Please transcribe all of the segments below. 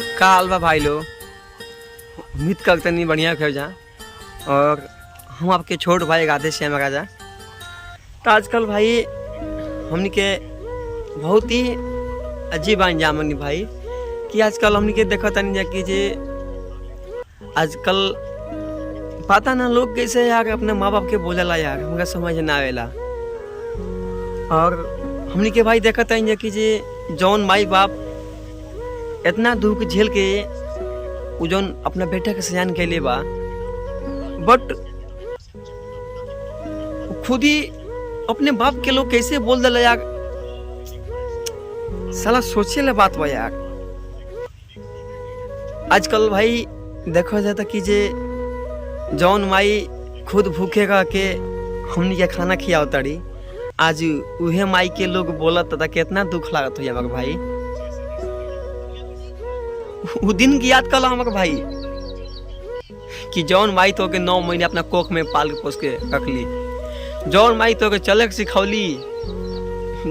का हाल बा भाई लोग। उम्मीद करते नहीं बढ़िया खेल जा। और हम आपके छोट भाई गाधे श्याम राजा। तो आजकल भाई हमने के बहुत ही अजीब अंजाम है भाई कि आजकल हमने के देखा तनी जा कि जे आजकल पता ना लोग कैसे यार अपने माँ बाप के बोलेला यार हमका समझ ना आवेला। और हमने के भाई देखा तनी जा कि जे जौन माई बाप इतना दुख झेल के वो जौन अपना बेटा के सयान के लिए बा, बट खुद ही अपने बाप के लोग कैसे बोल दिला यार। साला सोचे ले बात बा यार। आजकल भाई देखा जाता कि जे जौन माई खुद भूखेगा के हमनी के खाना खियाव तड़ी, आज उहे माई के लोग बोलत था कितना दुख लागत हो हमारे भाई। वो दिन की याद कल हमारे भाई कि जौन माई तो के 9 महीने अपना कोख में पाल के पोस के रख ली, जौन माई तो के चले के सिखौली,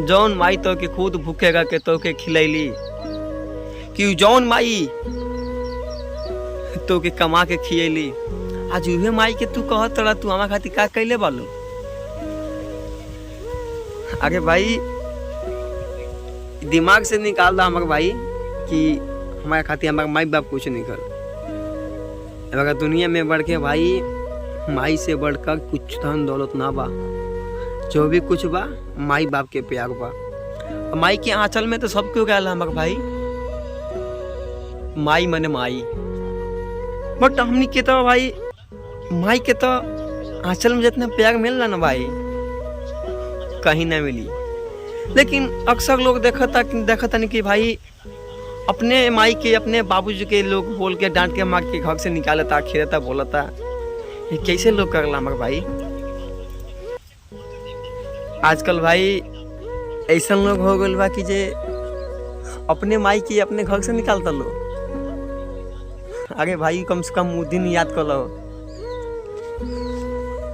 जौन माई तो के खुद भूखेगा के तो के खिलैली, कि जौन माई तो के कमा के खियली, आज उहे माई के तू कहत रहा तू हमारे खातिर का कैले बालू। अरे भाई दिमाग से निकाल दा हमारे भाई कि हमारे खातिर हमारे माई बाप कुछ नहीं कर। अगर दुनिया में बढ़ के भाई माई से बढ़कर कुछ धन दौलत ना बा, जो भी कुछ बा माई बाप के प्यार बा। माई के आंचल में तो सब क्यों गया हमारे भाई, माई मने माई। बट हमनी के तो भाई माई के तो आंचल में जितना प्यार मिल रहा ना भाई कहीं ना मिली। लेकिन अक्सर लोग देखता नहीं कि भाई अपने माई के अपने बाबूजी के लोग बोल के डांट के मार के घर से निकालता, खेलता, बोलता। ये कैसे लोग करला हमारे भाई। आजकल भाई ऐसा लोग हो गए बा कि जे अपने माई के अपने घर से निकालता लो। अरे भाई कम से कम वो दिन याद कर लो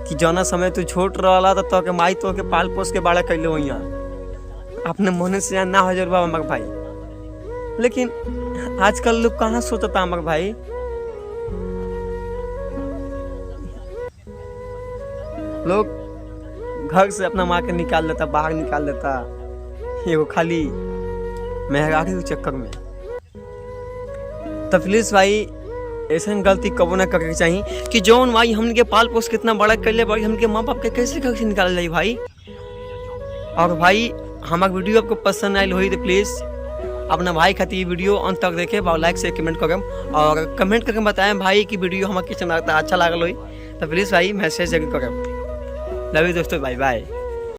कि जौना समय तू छोट रहा तो के माई तो के पाल पोस के बड़ा कैले हो, अपने मन से ना हो जरूर हमारे भाई। लेकिन आजकल लोग कहाँ सोचता हमारे भाई। लोग घर से अपना माँ के निकाल देता, बाहर निकाल देता, ये वो खाली महंगाई के चक्कर में। तो प्लीज भाई ऐसा गलती कबो ना करके चाहिए कि जौन भाई हमने के पाल पोस कितना बड़ा कर ले भाई, हमके माँ बाप के कैसे घर से निकाल जाए भाई। और भाई हमारा वीडियो आपको पसंद आयल हो तो प्लीज अपना भाई खातिर वीडियो अंत तक देखे, लाइक से कमेंट करें और कमेंट करके बताएं भाई कि वीडियो हमारे किस अच्छा लागल हो। तो प्लीज़ भाई मैसेज जरूर करें। लव यू दोस्तों, बाय बाय।